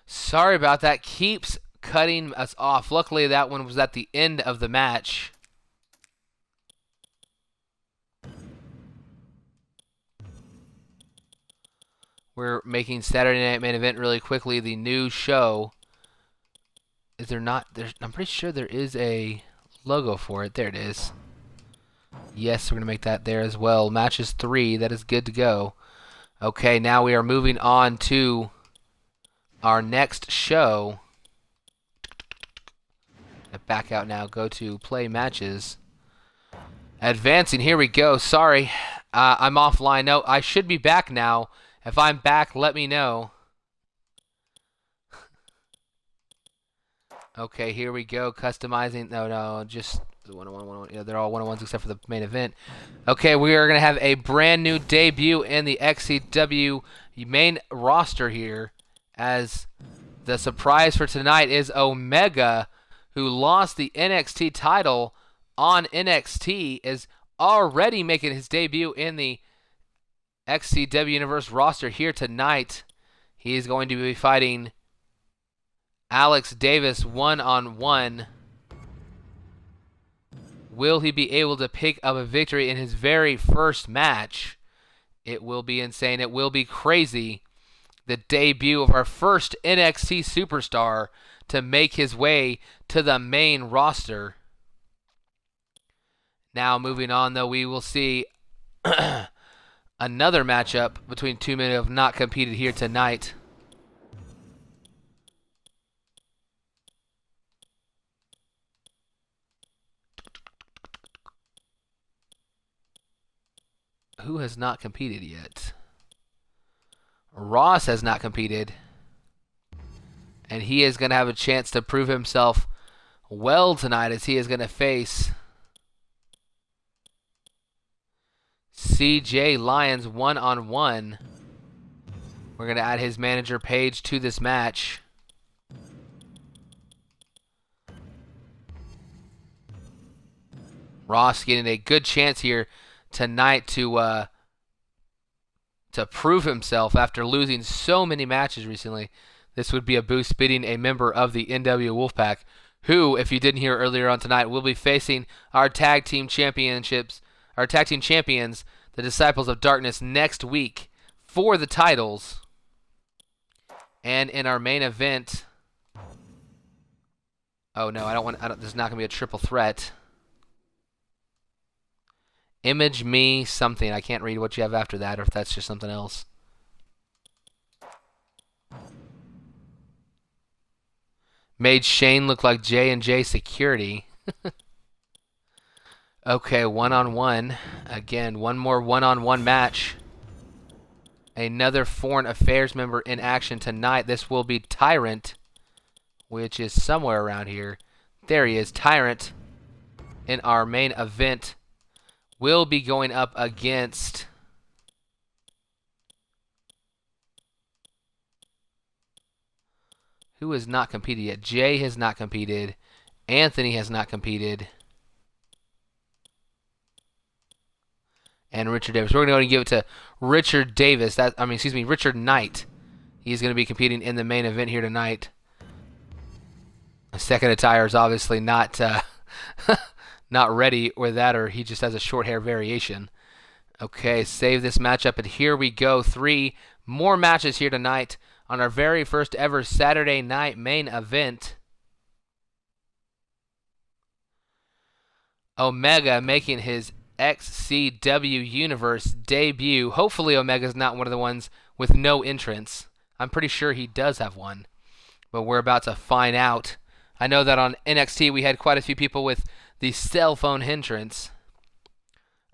Sorry about that. Keeps cutting us off. Luckily, that one was at the end of the match. We're making Saturday Night Main Event really quickly the new show. Is there not? I'm pretty sure there is a logo for it. There it is. Yes, we're going to make that there as well. Matches 3. That is good to go. Okay, now we are moving on to our next show. Back out now. Go to play matches. Advancing. Here we go. Sorry. I'm offline. No, I should be back now. If I'm back, let me know. Okay, here we go. Customizing. No, just the 101. Yeah, they're all 101s except for the main event. Okay, we are going to have a brand new debut in the XCW main roster here. As the surprise for tonight is Omega, who lost the NXT title on NXT, is already making his debut in the XCW Universe roster here tonight. He is going to be fighting Alex Davis one-on-one. Will he be able to pick up a victory in his very first match? It will be insane. It will be crazy. The debut of our first NXT superstar to make his way to the main roster. Now moving on, though, we will see another matchup between two men who have not competed here tonight. Who has not competed yet? Ross has not competed. And he is going to have a chance to prove himself well tonight, as he is going to face CJ Lyons one-on-one. We're going to add his manager Paige to this match. Ross getting a good chance here tonight to prove himself after losing so many matches recently. This would be a boost, beating a member of the NW Wolfpack, who, if you didn't hear earlier on tonight, will be facing our tag team champions, the Disciples of Darkness, next week for the titles. And in our main event, oh no, this is not going to be a triple threat. Image me something. I can't read what you have after that, or if that's just something else. Made Shane look like J&J Security. Okay, one-on-one. Again, one more one-on-one match. Another Foreign Affairs member in action tonight. This will be Tyrant, which is somewhere around here. There he is, Tyrant, in our main event. Will be going up against who has not competed yet? Jay has not competed. Anthony has not competed. And Richard Davis. We're going to give it to Richard Davis. Richard Knight. He's going to be competing in the main event here tonight. A second attire is obviously not not ready with that, or he just has a short hair variation. Okay, save this matchup, and here we go. 3 more matches here tonight on our very first ever Saturday night main event. Omega making his XCW Universe debut. Hopefully Omega's not one of the ones with no entrance. I'm pretty sure he does have one, but we're about to find out. I know that on NXT we had quite a few people with the cell phone entrance.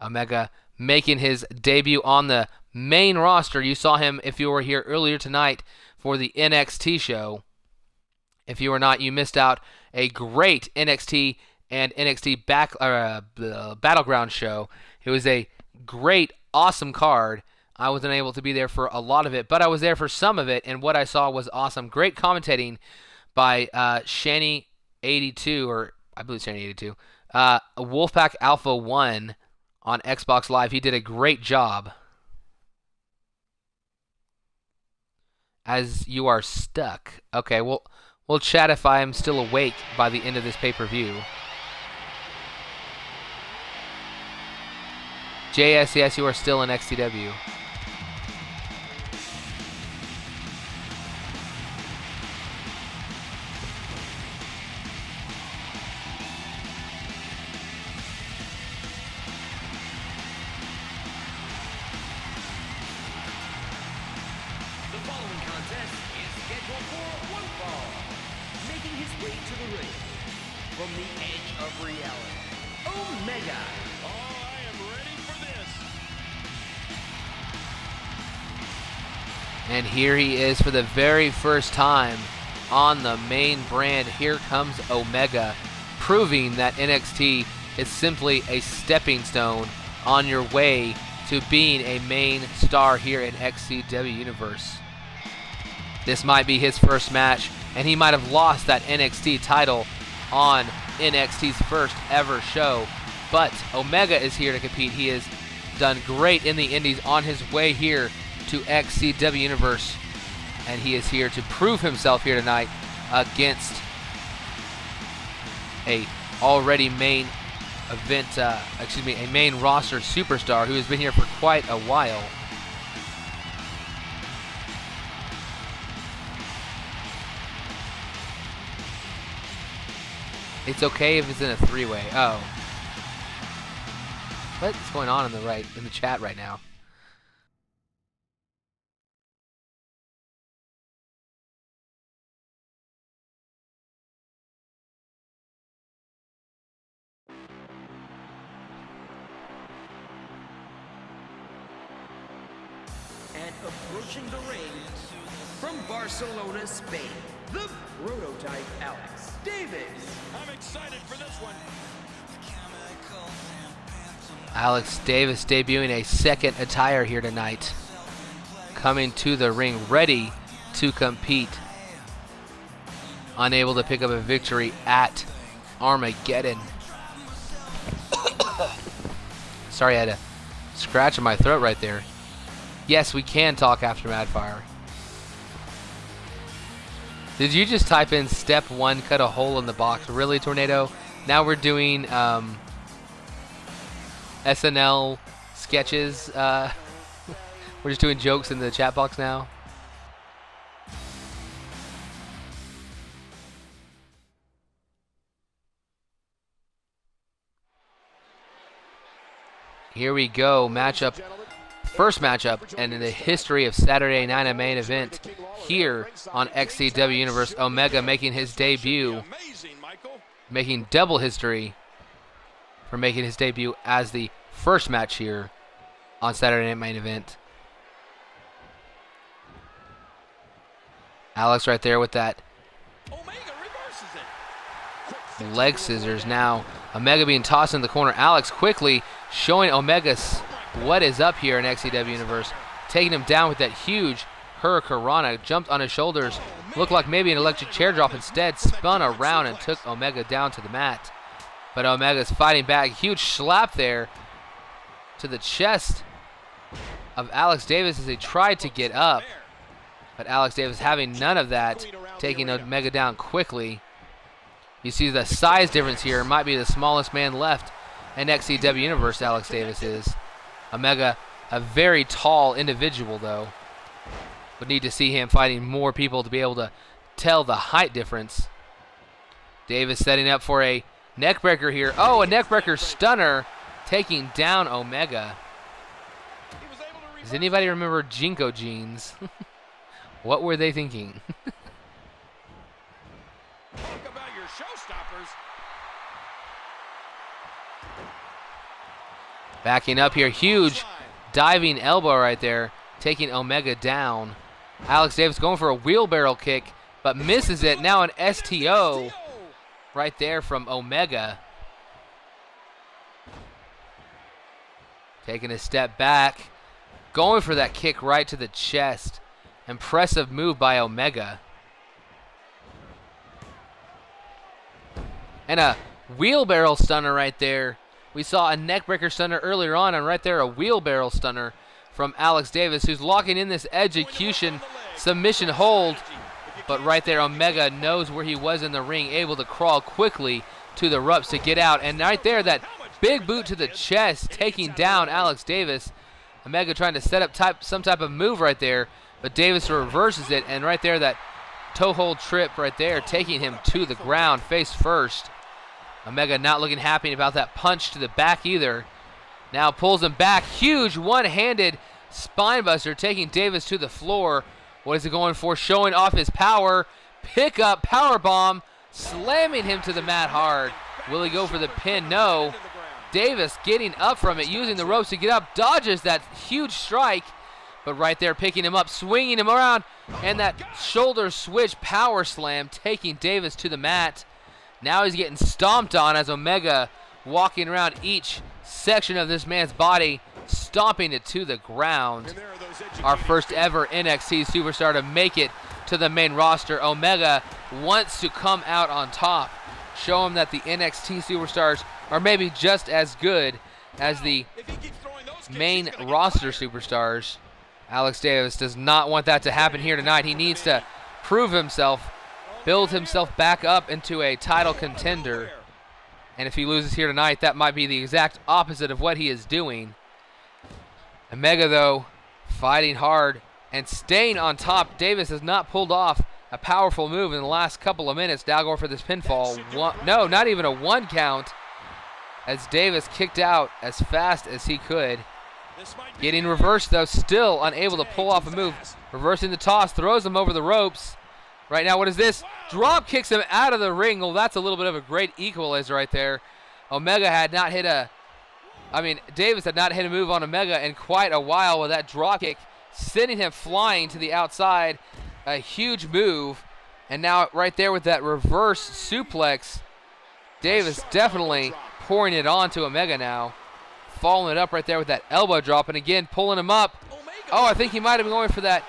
Omega making his debut on the main roster. You saw him if you were here earlier tonight for the NXT show. If you were not, you missed out a great NXT and NXT Battleground show. It was a great, awesome card. I wasn't able to be there for a lot of it, but I was there for some of it, and what I saw was awesome. Great commentating by Shani82, or I believe Shani82. Wolfpack Alpha 1 on Xbox Live. He did a great job. as you are stuck. Okay, we'll chat if I'm still awake by the end of this pay-per-view. JS, yes, you are still in XCW. From the edge of reality, Omega. Oh, I am ready for this. And here he is for the very first time on the main brand. Here comes Omega, proving that NXT is simply a stepping stone on your way to being a main star here in XCW Universe. This might be his first match, and he might have lost that NXT title on NXT's first ever show, but Omega is here to compete. He has done great in the indies on his way here to XCW Universe, and he is here to prove himself here tonight against a already main event, a main roster superstar who has been here for quite a while. It's okay if it's in a three-way. Oh. What's going on in the chat right now? And approaching the ring from Barcelona, Spain, the prototype Alex Davis. I'm excited for this one. Alex Davis debuting a second attire here tonight. Coming to the ring ready to compete. Unable to pick up a victory at Armageddon. Sorry, I had a scratch in my throat right there. Yes, we can talk after Madfire. Did you just type in step 1, cut a hole in the box? Really, Tornado? Now we're doing SNL sketches. We're just doing jokes in the chat box now. Here we go. Matchup. First matchup and in the history of Saturday Night a main event here on XCW Universe. Omega making his debut, making double history for making his debut as the first match here on Saturday Night main event. Alex right there with that leg scissors. Now Omega being tossed in the corner. Alex quickly showing Omega what is up here in XCW Universe. Taking him down with that huge Hurricanrana. Jumped on his shoulders. Looked like maybe an electric chair drop. Instead, spun around and took Omega down to the mat. But Omega's fighting back. Huge slap there to the chest of Alex Davis as he tried to get up. But Alex Davis having none of that. Taking Omega down quickly. You see the size difference here. Might be the smallest man left in XCW Universe, Alex Davis is. Omega, a very tall individual, though. Would need to see him fighting more people to be able to tell the height difference. Davis setting up for a neckbreaker here. Oh, a neckbreaker stunner taking down Omega. Does anybody remember Jinko jeans? What were they thinking? Talk about your showstoppers. Backing up here, huge diving elbow right there, taking Omega down. Alex Davis going for a wheelbarrow kick, but misses it. Now an STO right there from Omega. Taking a step back, going for that kick right to the chest. Impressive move by Omega. And a wheelbarrow stunner right there. We saw a neckbreaker stunner earlier on, and right there a wheelbarrow stunner from Alex Davis, who's locking in this execution submission hold. But right there, Omega knows where he was in the ring, able to crawl quickly to the ropes to get out. And right there, that big boot to the chest, taking down Alex Davis. Omega trying to set up some type of move right there, but Davis reverses it. And right there, that toe hold trip right there, taking him to the ground face first. Omega not looking happy about that punch to the back either. Now pulls him back. Huge one-handed spinebuster taking Davis to the floor. What is he going for? Showing off his power. Pick up power bomb, slamming him to the mat hard. Will he go for the pin? No. Davis getting up from it, using the ropes to get up, dodges that huge strike. But right there, picking him up, swinging him around, and that shoulder switch power slam taking Davis to the mat. Now he's getting stomped on as Omega walking around each section of this man's body, stomping it to the ground. Our first ever NXT superstar to make it to the main roster. Omega wants to come out on top, show him that the NXT superstars are maybe just as good as the main roster superstars. Alex Davis does not want that to happen here tonight. He needs to prove himself, build himself back up into a title contender. And if he loses here tonight, that might be the exact opposite of what he is doing. Omega, though, fighting hard and staying on top. Davis has not pulled off a powerful move in the last couple of minutes. Now going for this pinfall. No, not even a 1 count, as Davis kicked out as fast as he could. Getting reversed, though, still unable to pull off a move. Reversing the toss, throws him over the ropes. Right now, what is this? Drop kicks him out of the ring. Well, that's a little bit of a great equalizer right there. Omega had not hit Davis had not hit a move on Omega in quite a while with that drop kick, sending him flying to the outside. A huge move. And now right there with that reverse suplex, Davis definitely pouring it on to Omega now. Following it up right there with that elbow drop, and again pulling him up. Oh, I think he might have been going for that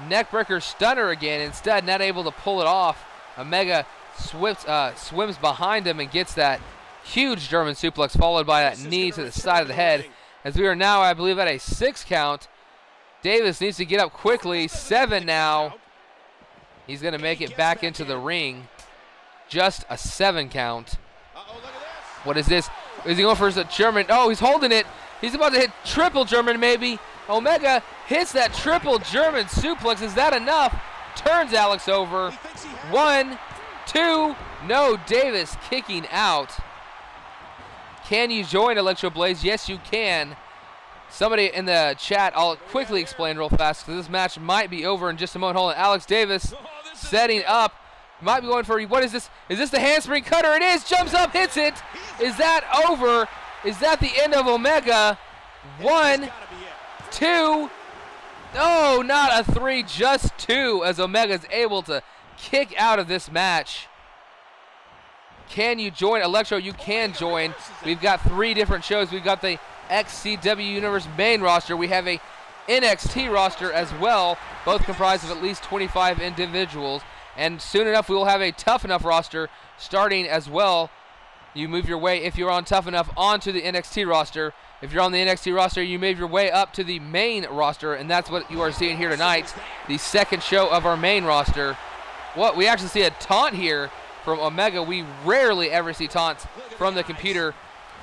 neckbreaker stunner again. Instead, not able to pull it off. Omega swims behind him and gets that huge German suplex, followed by that knee to the side of the head. As we are now, I believe, at a 6 count. Davis needs to get up quickly. 7 now. He's going to make it back into the ring. Just a 7 count. What is this? Is he going for a German? Oh, he's holding it. He's about to hit triple German maybe. Omega hits that triple German suplex. Is that enough? Turns Alex over. 1, 2. No, Davis kicking out. Can you join Electro Blaze? Yes, you can. Somebody in the chat, I'll quickly explain real fast because this match might be over in just a moment. Hold on. Alex Davis setting up. Might be going for, what is this? Is this the handspring cutter? It is. Jumps up, hits it. Is that over? Is that the end of Omega? 1, 2. No, not a 3, just 2, as Omega's able to kick out of this match. Can you join Electro? You can join. We've got 3 different shows. We've got the XCW Universe main roster. We have a NXT roster as well, both comprised of at least 25 individuals. And soon enough, we will have a Tough Enough roster starting as well. You move your way, if you're on Tough Enough, onto the NXT roster. If you're on the NXT roster, you move your way up to the main roster, and that's what you are seeing here tonight, the second show of our main roster. What, we actually see a taunt here from Omega. We rarely ever see taunts from the computer.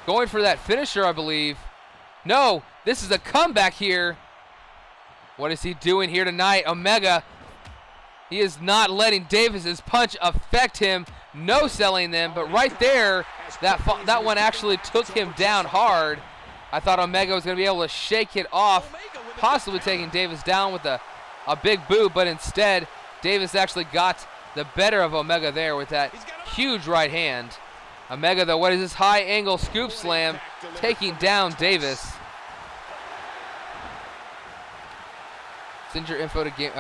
Going for that finisher, I believe. No, this is a comeback here. What is he doing here tonight? Omega, he is not letting Davis's punch affect him. No selling them, but right there, that one actually took him down hard. I thought Omega was going to be able to shake it off, possibly taking Davis down with a big boot, but instead, Davis actually got the better of Omega there with that huge right hand. Omega, though, what is this high angle scoop slam, taking down Davis. Send your info to game.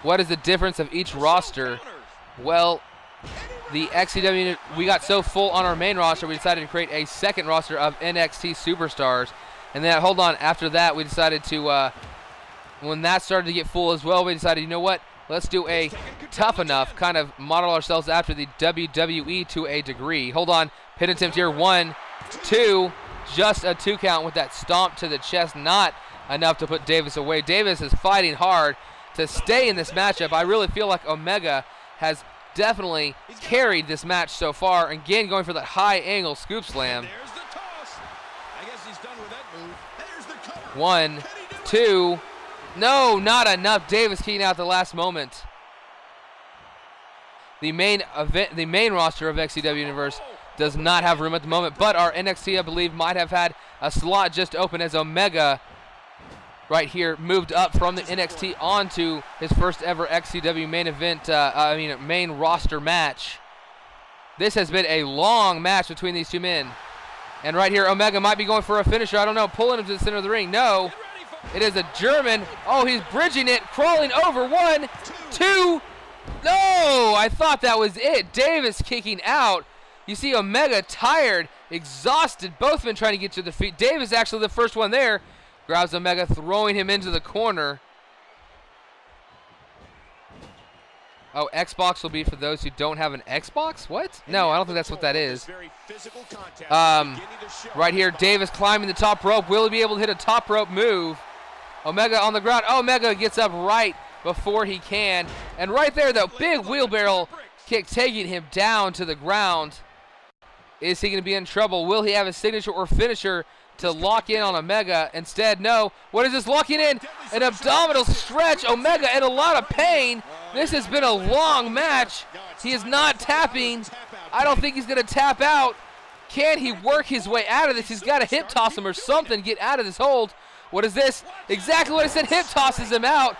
What is the difference of each roster? Well, the XCW, we got so full on our main roster, we decided to create a second roster of NXT superstars. And then, hold on, after that, we decided to, when that started to get full as well, we decided, you know what, let's do a Tough Enough, kind of model ourselves after the WWE to a degree. Hold on, pin attempt here, 1, 2, just a 2 count with that stomp to the chest. Not enough to put Davis away. Davis is fighting hard to stay in this matchup. I really feel like Omega has definitely carried this match so far. Again, going for that high angle scoop slam. There's the toss. I guess he's done with that move. There's the cover. 1, 2. No, not enough. Davis kicking out the last moment. The main roster of XCW Universe does not have room at the moment, but our NXT, I believe, might have had a slot just open as Omega right here moved up from the NXT onto his first ever XCW main event, main roster match. This has been a long match between these two men. And right here, Omega might be going for a finisher. I don't know, pulling him to the center of the ring. No, it is a German. Oh, he's bridging it, crawling over. 1, 2. No, I thought that was it. Davis kicking out. You see Omega tired, exhausted. Both men trying to get to the feet. Davis actually the first one there. Grabs Omega, throwing him into the corner. Oh, Xbox will be for those who don't have an Xbox? What? No, I don't think that's what that is. Right here, Davis climbing the top rope. Will he be able to hit a top rope move? Omega on the ground. Omega gets up right before he can. And right there, the big wheelbarrow kick taking him down to the ground. Is he going to be in trouble? Will he have a signature or finisher to lock in on Omega? Instead, no. What is this locking in? An abdominal stretch. Omega in a lot of pain. This has been a long match. He is not tapping. I don't think he's going to tap out. Can he work his way out of this? He's got to hip toss him or something. Get out of this hold. What is this? Exactly what I said. Hip tosses him out.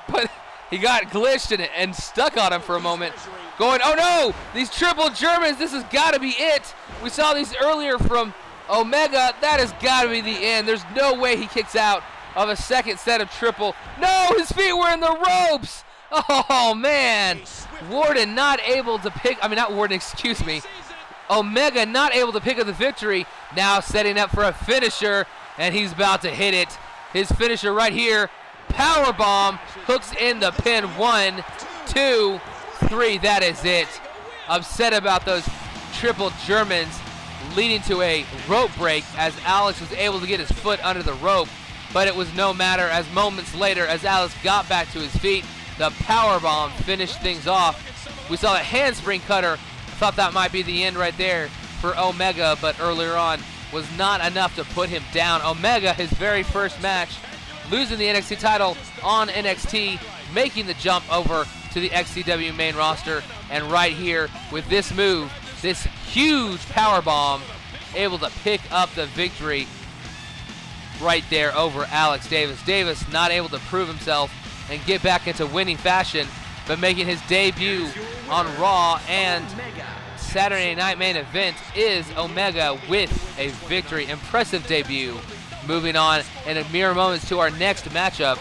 But he got glitched and stuck on him for a moment. Going, oh no! These triple Germans, this has got to be it. We saw these earlier from Omega. That has got to be the end. There's no way he kicks out of a second set of triple. No, his feet were in the ropes. Oh, man. Warden not able to pick, not Warden, excuse me. Omega not able to pick up the victory. Now setting up for a finisher, and he's about to hit it. His finisher right here. Powerbomb, hooks in the pin. 1, 2, 3. That is it. Upset about those triple Germans, leading to a rope break as Alex was able to get his foot under the rope. But it was no matter, as moments later, as Alex got back to his feet, the powerbomb finished things off. We saw a handspring cutter. I thought that might be the end right there for Omega, but earlier on was not enough to put him down. Omega, his very first match, losing the NXT title on NXT, making the jump over to the XCW main roster, and right here with this move, this huge powerbomb, able to pick up the victory right there over Alex Davis. Davis not able to prove himself and get back into winning fashion, but making his debut on Raw and Saturday Night Main Event is Omega with a victory. Impressive debut. Moving on in a mere moments to our next matchup.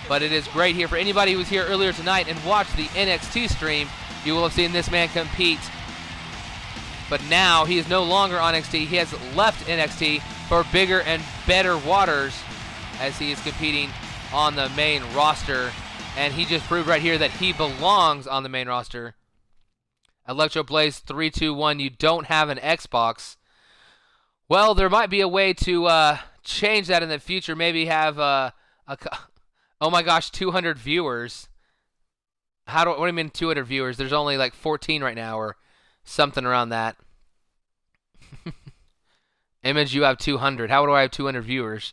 But it is great here for anybody who was here earlier tonight and watched the NXT stream. You will have seen this man compete. But now he is no longer on NXT. He has left NXT for bigger and better waters as he is competing on the main roster. And he just proved right here that he belongs on the main roster. Electro Blaze 321, you don't have an Xbox. Well, there might be a way to change that in the future. Maybe have oh my gosh, 200 viewers. What do you mean 200 viewers? There's only like 14 right now or something around that. Image, you have 200. How do I have 200 viewers?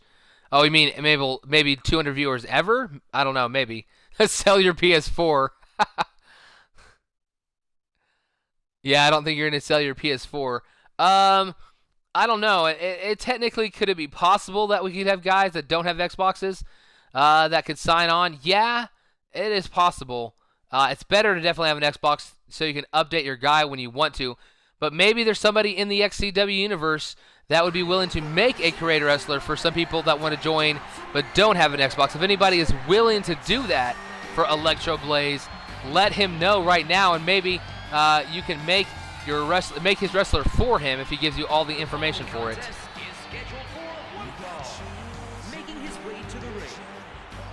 Oh, you mean maybe 200 viewers ever? I don't know, maybe. Sell your PS4. Yeah, I don't think you're going to sell your PS4. I don't know. It technically, could it be possible that we could have guys that don't have Xboxes that could sign on? Yeah, it is possible. It's better to definitely have an Xbox so you can update your guy when you want to. But maybe there's somebody in the XCW universe that would be willing to make a creator wrestler for some people that want to join but don't have an Xbox. If anybody is willing to do that for Electro Blaze, let him know right now, and maybe you can make his wrestler for him if he gives you all the information for it. Making his way to the ring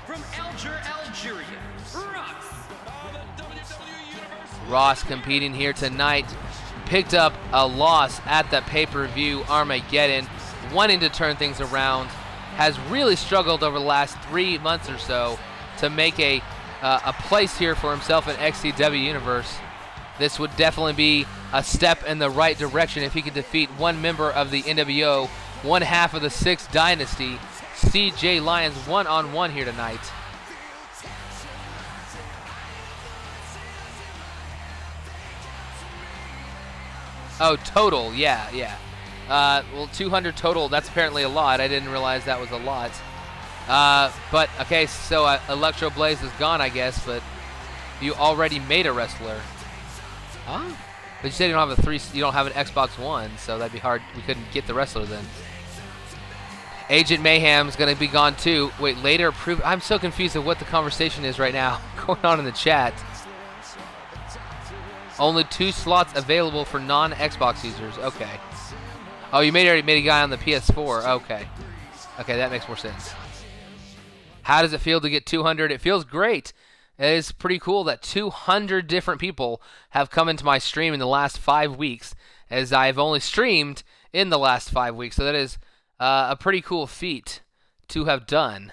from Alger, Algeria, Ross competing here tonight. picked up a loss at the pay-per-view Armageddon, wanting to turn things around, has really struggled over the last 3 months or so to make a place here for himself in XCW Universe. This would definitely be a step in the right direction if he could defeat one member of the NWO, one half of the 6th Dynasty, CJ Lyons, one-on-one here tonight. Oh, total, yeah. Well, 200 total, that's apparently a lot. I didn't realize that was a lot. But, okay, so Electro Blaze is gone, I guess, but you already made a wrestler. Huh? But you said you don't have an Xbox One, so that'd be hard. We couldn't get the wrestler then. Agent Mayhem's gonna be gone too. Wait, later prove. I'm so confused of what the conversation is right now going on in the chat. Only 2 slots available for non-Xbox users. Okay. Oh, you already made a guy on the PS4. Okay. Okay, that makes more sense. How does it feel to get 200? It feels great. It is pretty cool that 200 different people have come into my stream in the last 5 weeks, as I've only streamed in the last 5 weeks. So that is a pretty cool feat to have done.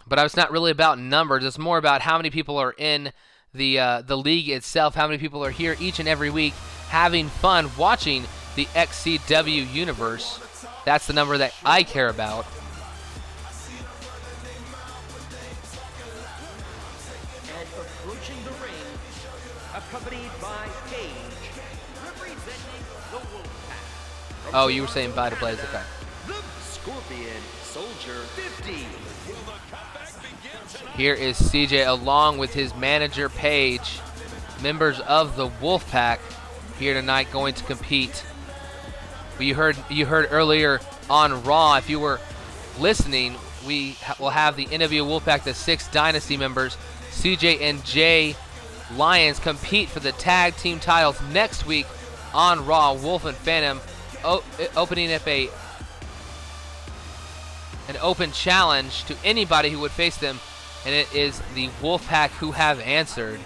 But it's not really about numbers. It's more about how many people are in the league itself, how many people are here each and every week having fun watching the XCW Universe. That's the number that I care about. And approaching the ring, accompanied by Paige, representing the Wolfpack. Oh, you were saying bye to Blaze, okay. The Scorpion Soldier 50. Here is CJ along with his manager Paige, members of the Wolfpack here tonight going to compete. You heard earlier on Raw, if you were listening, we will have the NWO Wolfpack, the 6 Dynasty members, CJ and Jay Lyons, compete for the tag team titles next week on Raw. Wolf and Phantom opening up an open challenge to anybody who would face them, and it is the Wolfpack who have answered.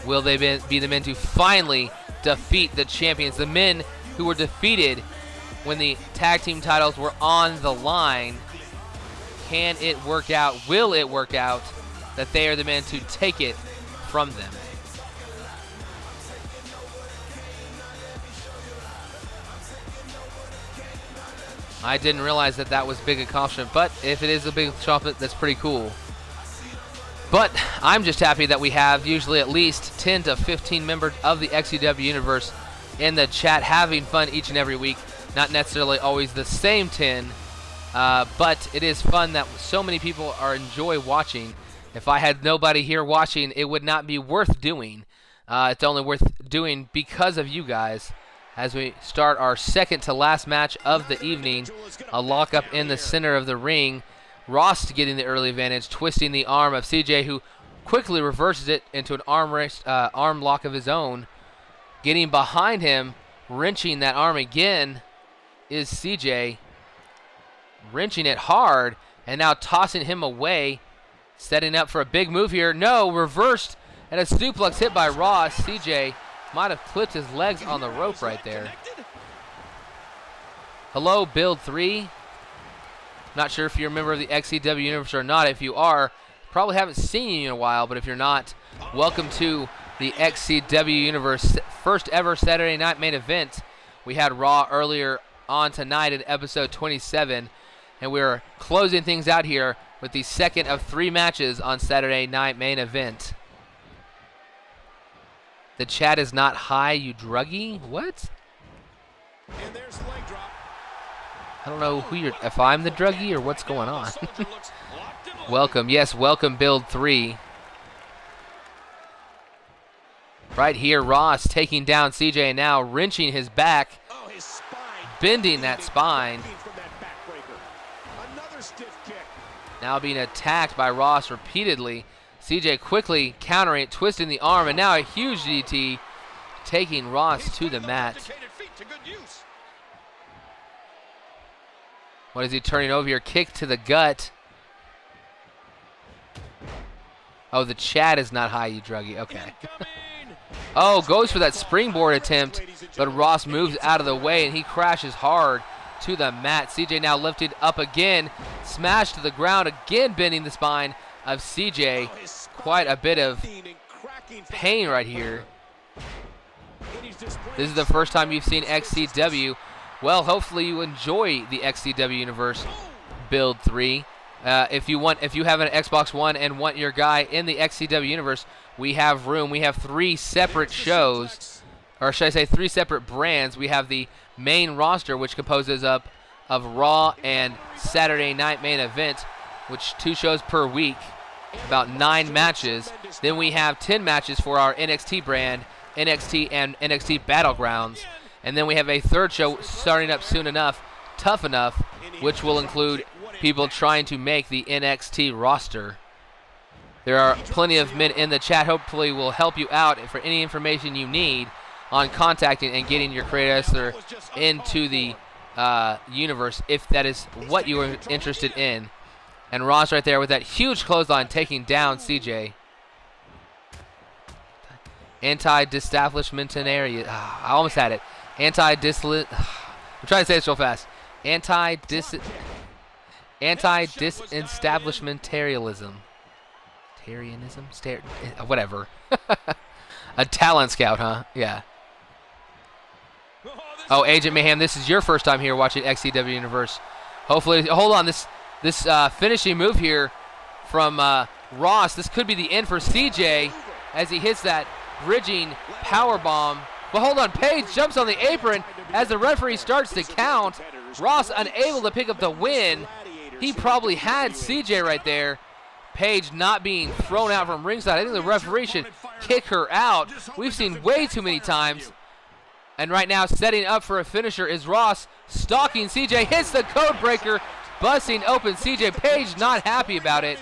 Will they be the men to finally defeat the champions, the men who were defeated when the tag team titles were on the line? Can it work out? Will it work out that they are the men to take it from them? I didn't realize that was a big accomplishment, but if it is a big accomplishment, that's pretty cool. But I'm just happy that we have usually at least 10 to 15 members of the XCW Universe in the chat having fun each and every week. Not necessarily always the same 10, but it is fun that so many people enjoy watching. If I had nobody here watching, it would not be worth doing. It's only worth doing because of you guys. As we start our second to last match of the evening, a lockup in the center of the ring. Ross getting the early advantage, twisting the arm of CJ, who quickly reverses it into an arm lock of his own. Getting behind him, wrenching that arm again, is CJ. Wrenching it hard, and now tossing him away. Setting up for a big move here. No, reversed, and a suplex hit by Ross. CJ might have clipped his legs on the rope right there. Hello, Build 3. Not sure if you're a member of the XCW Universe or not. If you are, probably haven't seen you in a while, but if you're not, welcome to the XCW Universe first ever Saturday night main event. We had Raw earlier on tonight in episode 27, and we're closing things out here with the second of 3 matches on Saturday night main event. The chat is not high, you druggie? What? And there's the leg drop. I don't know if I'm the druggie or what's going on. Welcome, yes, welcome Build 3. Right here, Ross taking down CJ now, wrenching his back, bending that spine. Now being attacked by Ross repeatedly. CJ quickly countering it, twisting the arm, and now a huge DT, taking Ross to the mat. What is he turning over here? Kick to the gut. Oh, the chat is not high, you druggie. Okay. Oh, goes for that springboard attempt, but Ross moves out of the way, and he crashes hard to the mat. CJ now lifted up again, smashed to the ground, again bending the spine of CJ. Quite a bit of pain right here. This is the first time you've seen XCW. Well, hopefully you enjoy the XCW Universe Build 3. If you have an Xbox One and want your guy in the XCW Universe, we have room. We have 3 separate shows, or should I say 3 separate brands. We have the main roster, which composes of Raw and Saturday Night Main Event, which 2 shows per week, about 9 matches. Then we have 10 matches for our NXT brand, NXT and NXT Battlegrounds. And then we have a 3rd show starting up soon enough, Tough Enough, which will include people trying to make the NXT roster. There are plenty of men in the chat. Hopefully will help you out for any information you need on contacting and getting your creator wrestler into the universe, if that is what you are interested in. And Ross right there with that huge clothesline taking down CJ. Anti-disestablishmentarian. I almost had it. I'm trying to say this real fast. Anti-disestablishmentarianism. Whatever. A talent scout, huh? Yeah. Oh, Agent Mayhem, this is your first time here watching XCW Universe. Hopefully, hold on. This finishing move here from Ross. This could be the end for CJ as he hits that bridging power bomb. But hold on, Paige jumps on the apron as the referee starts to count. Ross unable to pick up the win. He probably had CJ right there. Paige not being thrown out from ringside. I think the referee should kick her out. We've seen way too many times. And right now, setting up for a finisher is Ross, stalking CJ, hits the code breaker, busting open CJ. Paige not happy about it.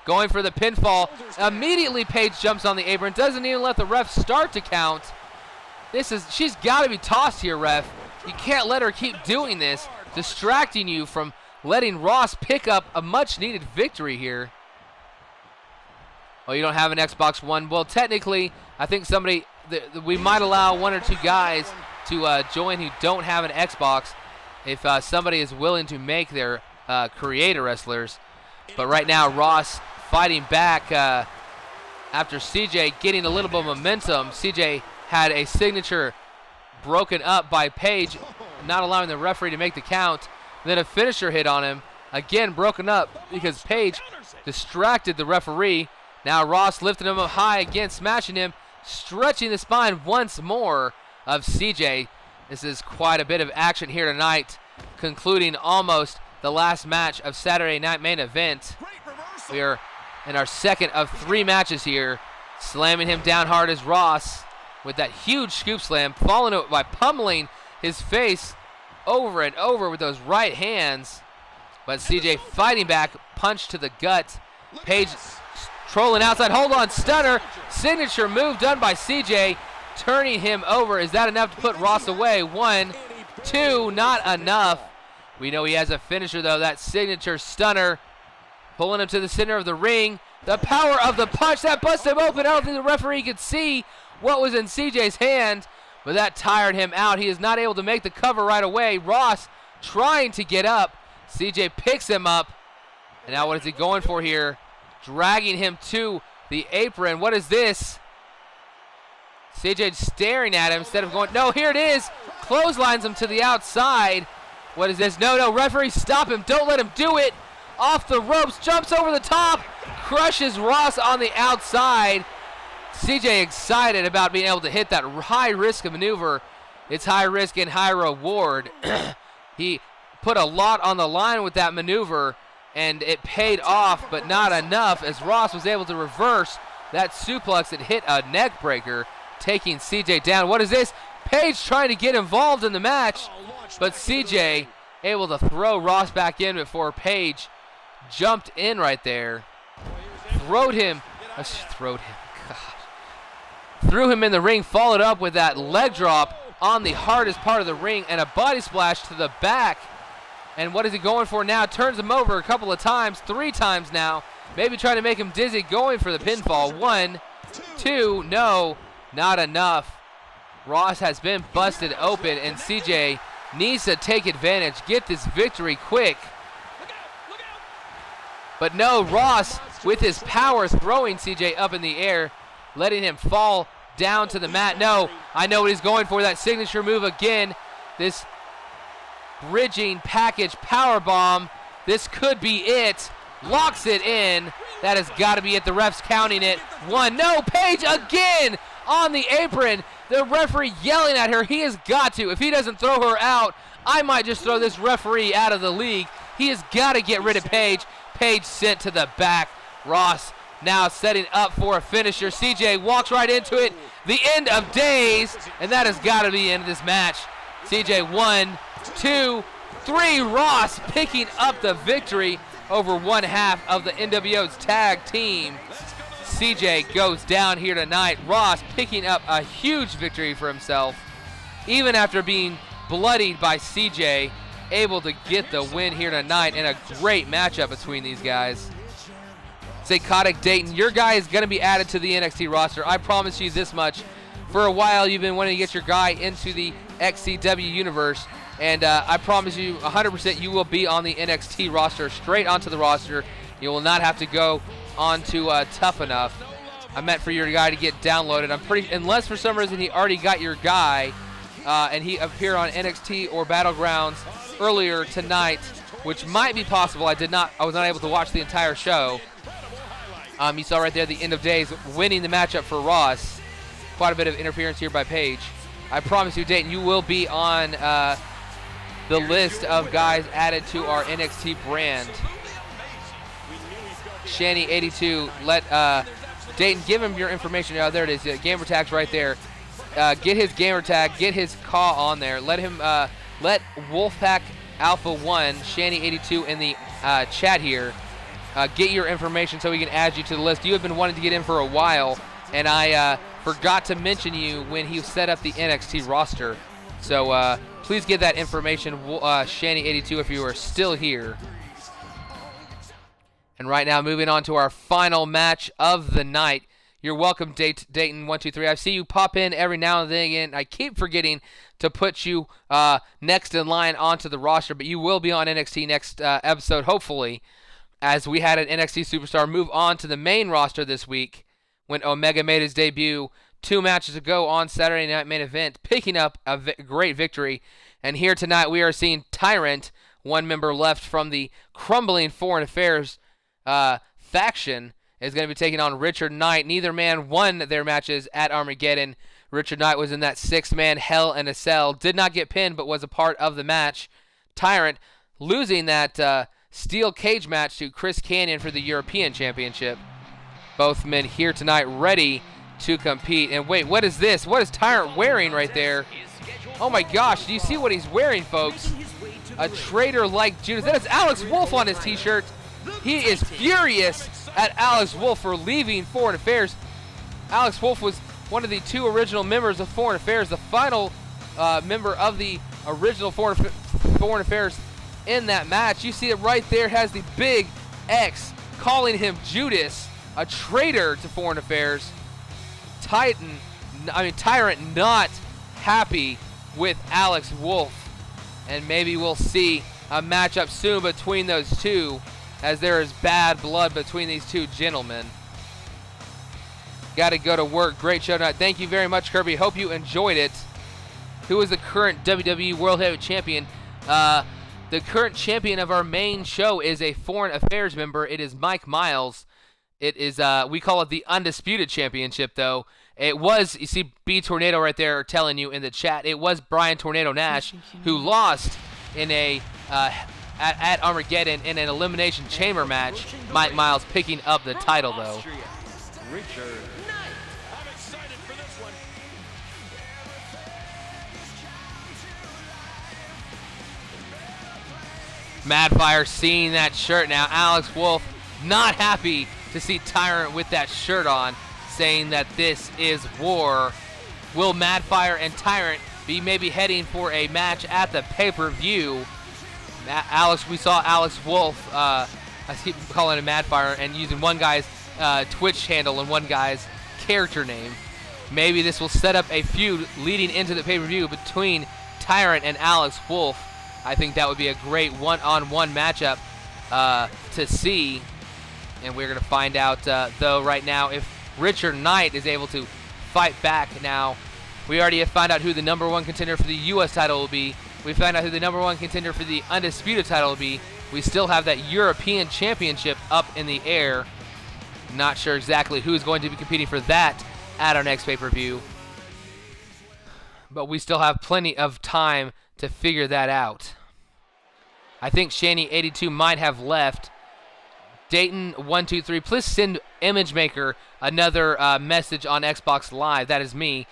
Going for the pinfall. Immediately, Paige jumps on the apron. Doesn't even let the ref start to count. She's got to be tossed here, ref. You can't let her keep doing this, distracting you from letting Ross pick up a much-needed victory here. Oh, you don't have an Xbox One? Well, technically, I think we might allow 1 or 2 guys to join who don't have an Xbox if somebody is willing to make their creator wrestlers. But right now, Ross fighting back after CJ getting a little bit of momentum. CJ had a signature broken up by Paige, not allowing the referee to make the count. Then a finisher hit on him, again broken up because Paige distracted the referee. Now Ross lifting him up high again, smashing him, stretching the spine once more of CJ. This is quite a bit of action here tonight, concluding almost the last match of Saturday Night Main Event. We are in our 2nd of 3 matches here. Slamming him down hard as Ross with that huge scoop slam, following it by pummeling his face over and over with those right hands. But CJ fighting back, punch to the gut. Paige trolling outside, hold on, stunner. Signature move done by CJ, turning him over. Is that enough to put Ross away? 1, 2, not enough. We know he has a finisher though, that signature stunner. Pulling him to the center of the ring. The power of the punch, that busted him open. I don't think the referee could see what was in CJ's hand, but that tired him out. He is not able to make the cover right away. Ross trying to get up. CJ picks him up. And now what is he going for here? Dragging him to the apron. What is this? CJ staring at him instead of going, no, here it is. Clotheslines him to the outside. What is this? No, referee, stop him. Don't let him do it. Off the ropes, jumps over the top, crushes Ross on the outside. CJ excited about being able to hit that high-risk maneuver. It's high risk and high reward. He put a lot on the line with that maneuver, and it paid off, but not enough, as Ross was able to reverse that suplex that hit a neck breaker, taking CJ down. What is this? Paige trying to get involved in the match, but CJ able to throw Ross back in before Paige jumped in right there. Threw him in the ring, followed up with that leg drop on the hardest part of the ring and a body splash to the back. And what is he going for now? Turns him over a couple of times, 3 times now. maybe trying to make him dizzy, going for the pinfall. 1, 2, no, not enough. Ross has been busted open, and CJ needs to take advantage, get this victory quick. But no, Ross, with his power, throwing CJ up in the air, letting him fall down to the mat. No, I know what he's going for, that signature move again. This bridging package power bomb. This could be it. Locks it in. That has got to be it. The ref's counting it. 1. No, Paige again on the apron. The referee yelling at her. He has got to. If he doesn't throw her out, I might just throw this referee out of the league. He has got to get rid of Paige. Paige sent to the back. Ross now setting up for a finisher. CJ walks right into it. The end of days, and that has got to be the end of this match. CJ 1, 2, 3. Ross picking up the victory over one half of the NWO's tag team. CJ goes down here tonight. Ross picking up a huge victory for himself. Even after being bloodied by CJ, able to get the win here tonight in a great matchup between these guys. Psychotic Dayton, your guy is going to be added to the NXT roster. I promise you this much. For a while, you've been wanting to get your guy into the XCW Universe, and I promise you 100% you will be on the NXT roster, straight onto the roster. You will not have to go on to Tough Enough. I meant for your guy to get downloaded. Unless for some reason he already got your guy, and he appeared on NXT or Battlegrounds earlier tonight, which might be possible. I was not able to watch the entire show. You saw right there the end of days, winning the matchup for Ross. Quite a bit of interference here by Paige. I promise you, Dayton, you will be on the list of guys added to our NXT brand. Shanny82, let Dayton, give him your information. Oh, there it is. Gamer tag's right there. Get his gamer tag, get his call on there. Let him, let Wolfpack Alpha 1, Shanny82 in the chat here. Get your information so we can add you to the list. You have been wanting to get in for a while, and I forgot to mention you when he set up the NXT roster. So please get that information, Shanny82, if you are still here. And right now, moving on to our final match of the night. You're welcome, Dayton123. I see you pop in every now and then again. I keep forgetting to put you next in line onto the roster, but you will be on NXT next episode, hopefully, as we had an NXT superstar move on to the main roster this week when Omega made his debut 2 matches ago on Saturday Night Main Event, picking up a great victory. And here tonight we are seeing Tyrant, one member left from the crumbling Foreign Affairs faction, is going to be taking on Richard Knight. Neither man won their matches at Armageddon. Richard Knight was in that 6-man Hell in a Cell, did not get pinned, but was a part of the match. Tyrant losing that steel cage match to Chris Kanyon for the European Championship. Both men here tonight ready to compete. And wait, what is this? What is Tyrant wearing right there? Oh my gosh, do you see what he's wearing, folks? A traitor like Judas. That is Alex Wolf on his t-shirt. He is furious at Alex Wolf for leaving Foreign Affairs. Alex Wolf was one of the 2 original members of Foreign Affairs, the final member of the original Foreign Affairs in that match. You see it right there, has the big X calling him Judas, a traitor to Foreign Affairs. Tyrant not happy with Alex Wolf, and maybe we'll see a matchup soon between those two, as there is bad blood between these 2 gentlemen. Got to go to work. Great show tonight. Thank you very much, Kirby. Hope you enjoyed it. Who is the current WWE World Heavyweight Champion? The current champion of our main show is a Foreign Affairs member. It is Mike Miles. It is, we call it the Undisputed Championship, though. It was, you see B Tornado right there telling you in the chat, it was Brian Tornado Nash who lost in a, at Armageddon in an Elimination Chamber match. Mike Miles picking up the title, though. Richard Knight. I'm excited for this one. Madfire seeing that shirt now. Alex Wolf not happy to see Tyrant with that shirt on, saying that this is war. Will Madfire and Tyrant be maybe heading for a match at the pay-per-view? We saw Alex Wolf I keep calling him Madfire and using one guy's Twitch handle and one guy's character name. Maybe this will set up a feud leading into the pay-per-view between Tyrant and Alex Wolf. I think that would be a great one-on-one matchup to see. And we're going to find out, though, right now, if Richard Knight is able to fight back now. We already have found out who the #1 contender for the U.S. title will be. We found out who the #1 contender for the Undisputed title will be. We still have that European Championship up in the air. Not sure exactly who's going to be competing for that at our next pay-per-view. But we still have plenty of time to figure that out. I think Shani82 might have left. Dayton123, please send ImageMaker another message on Xbox Live, that is me,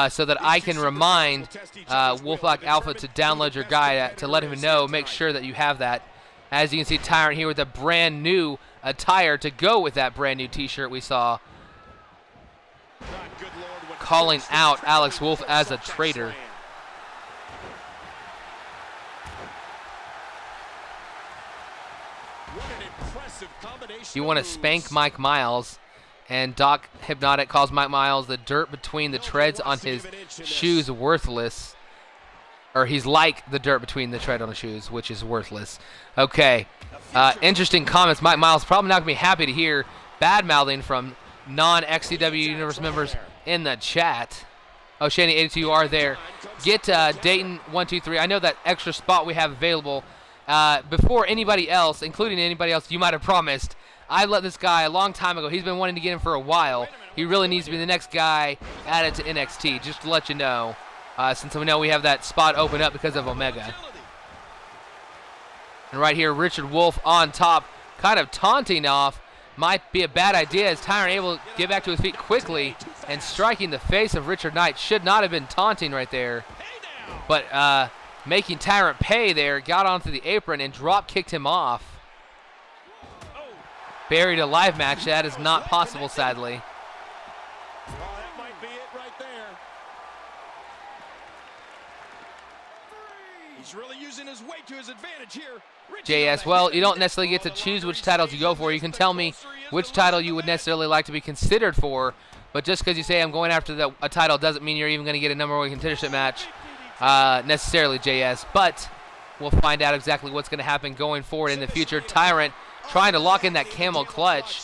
so that I can remind Wolfpack Alpha to download your guide to let him know, make sure that you have that. As you can see, Tyrant here with a brand new attire to go with that brand new t-shirt we saw, calling out Alex Wolf as a traitor. You want to spank Mike Miles, and Doc Hypnotic calls Mike Miles the dirt between the treads on his shoes worthless. Or he's like the dirt between the tread on the shoes, which is worthless. Okay, interesting comments. Mike Miles probably not going to be happy to hear bad-mouthing from non-XCW Universe members in the chat. Oh, Shani82, you are there. Get Dayton123. I know that extra spot we have available. Before anybody else, including anybody else you might have promised, I let this guy a long time ago. He's been wanting to get him for a while. He really needs to be the next guy added to NXT, just to let you know, since we know we have that spot open up because of Omega. And right here, Richard Wolf on top, kind of taunting off. Might be a bad idea as Tyrant able to get back to his feet quickly and striking the face of Richard Knight. Should not have been taunting right there. But making Tyrant pay there, got onto the apron and drop kicked him off. Buried a live match. That is not possible, sadly. That might be it right there. He's really using his weight to his advantage here. JS, well, you don't necessarily get to choose which titles you go for. You can tell me which title you would necessarily like to be considered for, but just because you say I'm going after a title doesn't mean you're even going to get a #1 contendership match necessarily, JS. But we'll find out exactly what's going to happen going forward in the future. Tyrant trying to lock in that camel clutch.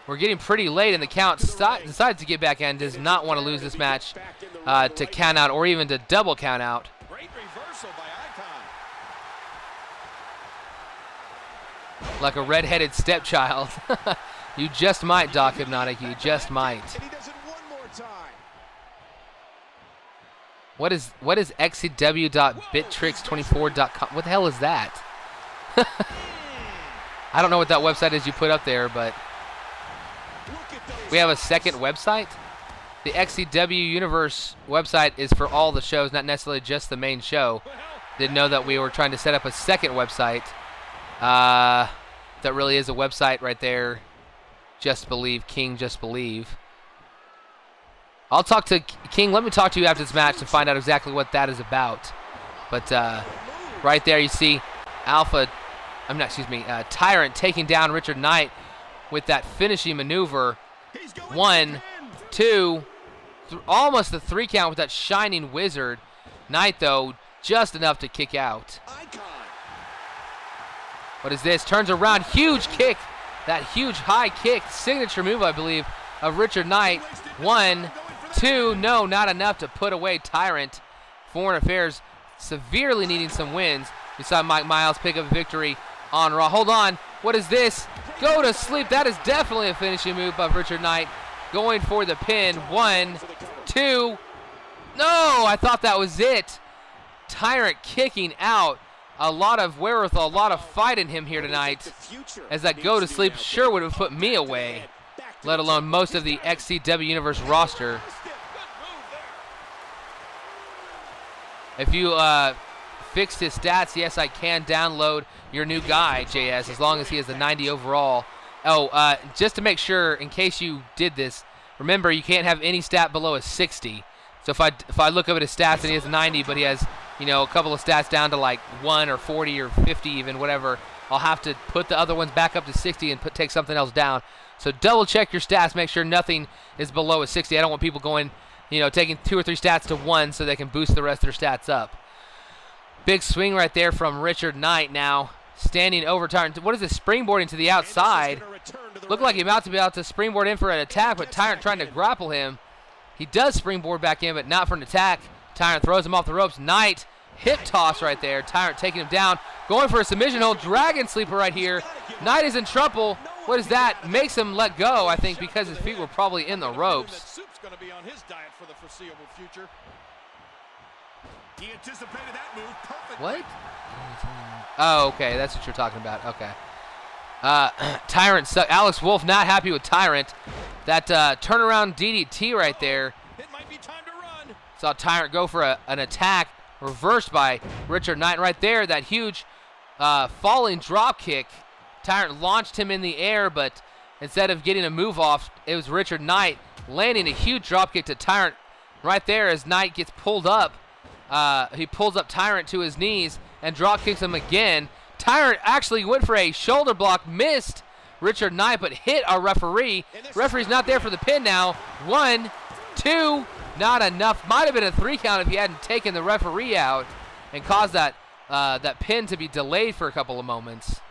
We're getting pretty late in the count. Decides to get back in. Does not want to lose this match to count out or even to double count out. Great reversal by Icon. Like a red-headed stepchild. You just might, Doc Hypnotic. You just might. And he does it one more time. What is xcw.bittricks24.com? What the hell is that? I don't know what that website is you put up there, but we have a second website. The XCW Universe website is for all the shows, not necessarily just the main show. Didn't know that we were trying to set up a second website. That really is a website right there. Just Believe, King Just Believe. I'll talk to King. Let me talk to you after this match to find out exactly what that is about. But right there you see Tyrant taking down Richard Knight with that finishing maneuver. 1, 2, almost the 3 count with that shining wizard. Knight, though, just enough to kick out. What is this? Turns around, huge kick. That huge high kick, signature move, I believe, of Richard Knight. 1, 2, no, not enough to put away Tyrant. Foreign Affairs severely needing some wins. We saw Mike Miles pick up a victory on Raw. Hold on, what is this? Go to sleep. That is definitely a finishing move of Richard Knight. Going for the pin. 1, 2. No, I thought that was it. Tyrant kicking out. A lot of wherewithal, a lot of fight in him here tonight. As that go to sleep sure would have put me away, let alone most of the XCW Universe roster. If you fixed his stats, yes, I can download your new guy, JS, as long as he has a 90 overall. Oh, just to make sure, in case you did this, remember you can't have any stat below a 60. So if I look up at his stats and he has a 90, but he has, you know, a couple of stats down to like 1 or 40 or 50 even, whatever, I'll have to put the other ones back up to 60 and take something else down. So double check your stats. Make sure nothing is below a 60. I don't want people going, taking 2 or 3 stats to 1 so they can boost the rest of their stats up. Big swing right there from Richard Knight now. Standing over Tyrant. What is this? Springboarding to the outside. Looked like he about to springboard in for an attack, but Tyrant trying to grapple him. He does springboard back in, but not for an attack. Tyrant throws him off the ropes. Knight, hip toss right there. Tyrant taking him down. Going for a submission hold. Dragon sleeper right here. Knight is in trouble. What is that? Makes him let go, I think, because his feet were probably in the ropes. Going to be on his diet for the foreseeable future. He anticipated that move perfectly. What? Oh, okay. That's what you're talking about. Okay. Tyrant suck. Alex Wolf not happy with Tyrant. That turnaround DDT right there. It might be time to run. Saw Tyrant go for an attack reversed by Richard Knight right there. That huge falling drop kick. Tyrant launched him in the air, but instead of getting a move off, it was Richard Knight landing a huge drop kick to Tyrant right there as Knight gets pulled up. He pulls up Tyrant to his knees and drop kicks him again. Tyrant actually went for a shoulder block, missed Richard Knight, but hit our referee. Referee's not there for the pin now. 1, 2, not enough. Might have been a 3 count if he hadn't taken the referee out and caused that pin to be delayed for a couple of moments.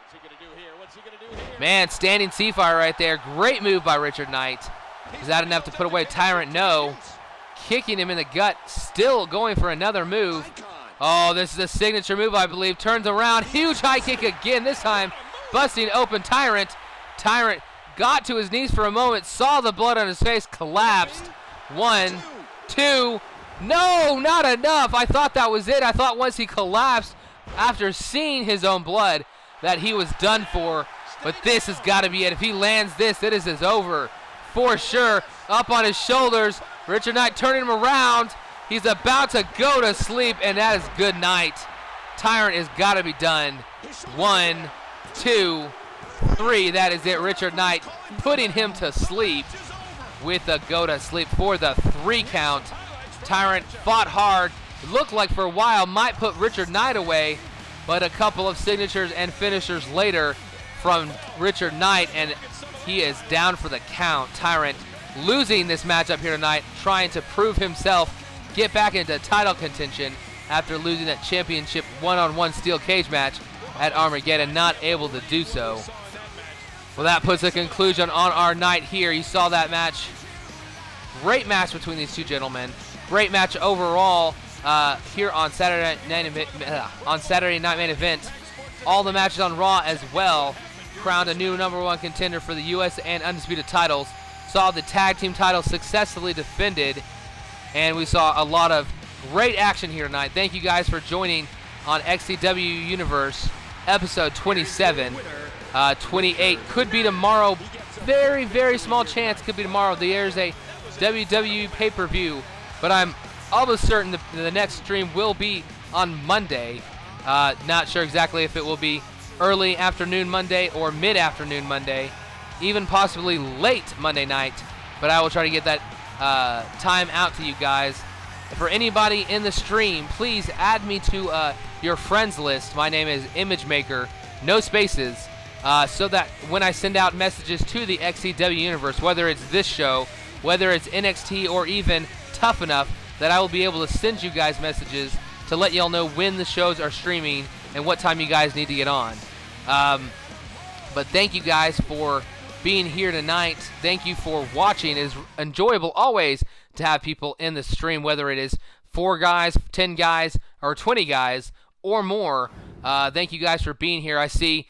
What's he gonna do here? What's he gonna do here? Man, standing Seafire right there. Great move by Richard Knight. Is that enough to put away Tyrant? No. Kicking him in the gut, still going for another move. Oh, this is a signature move, I believe. Turns around, huge high kick again, this time busting open Tyrant. Tyrant got to his knees for a moment, saw the blood on his face, collapsed. 1, 2, no, not enough. I thought that was it. I thought once he collapsed, after seeing his own blood, that he was done for. But this has got to be it. If he lands this, it is over for sure. Up on his shoulders, Richard Knight turning him around. He's about to go to sleep, and that is good night. Tyrant has got to be done. 1, 2, 3. That is it. Richard Knight putting him to sleep with a go to sleep for the 3 count. Tyrant fought hard. Looked like for a while might put Richard Knight away, but a couple of signatures and finishers later from Richard Knight, and he is down for the count. Tyrant losing this matchup here tonight, trying to prove himself, get back into title contention after losing that championship one-on-one steel cage match at Armageddon, not able to do so. Well, that puts a conclusion on our night here. You saw that match. Great match between these two gentlemen. Great match overall here on Saturday Night Main Event. All the matches on Raw as well. Crowned a new #1 contender for the U.S. and Undisputed titles. Saw the tag team titles successfully defended. And we saw a lot of great action here tonight. Thank you guys for joining on XCW Universe, episode 27. 28 could be tomorrow. Very, very small chance could be tomorrow. There's a WWE pay-per-view, but I'm almost certain the next stream will be on Monday. Not sure exactly if it will be early afternoon Monday or mid-afternoon Monday, even possibly late Monday night, but I will try to get that time out to you guys. For anybody in the stream, please add me to your friends list. My name is ImageMaker, no spaces, so that when I send out messages to the XCW Universe, whether it's this show, whether it's NXT, or even Tough Enough, that I will be able to send you guys messages to let y'all know when the shows are streaming and what time you guys need to get on. But thank you guys for being here tonight. Thank you for watching. It is enjoyable always to have people in the stream, whether it is 4 guys, 10 guys, or 20 guys, or more. Thank you guys for being here. I see